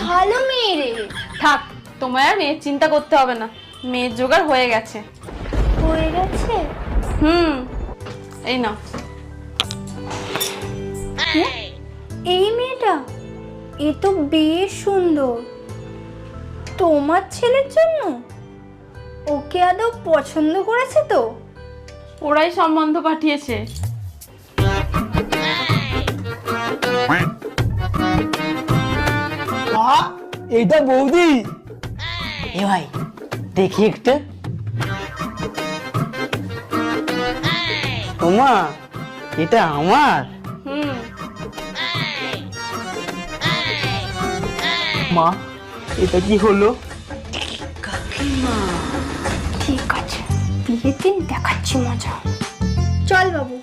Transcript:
ভালো মেয়ে রে। থাক, তোমার আর মেয়ের চিন্তা করতে হবে না, মেয়ের জোগাড় হয়ে গেছে। হয়ে গেছে? এই নাও। এই মেয়েটা, এ তো বেশ সুন্দর। তোমার ছেলের জন্য? ওকে আদৌ পছন্দ করেছে তো? ওরাই সম্বন্ধ পাঠিয়েছে। এইটা বৌদি। এ ভাই দেখি একটা। ওমা, এটা আমার। মা, এটা কি হলো? ঠিক আছে, বিয়ের দিন দেখাচ্ছি মজা। চল বাবু।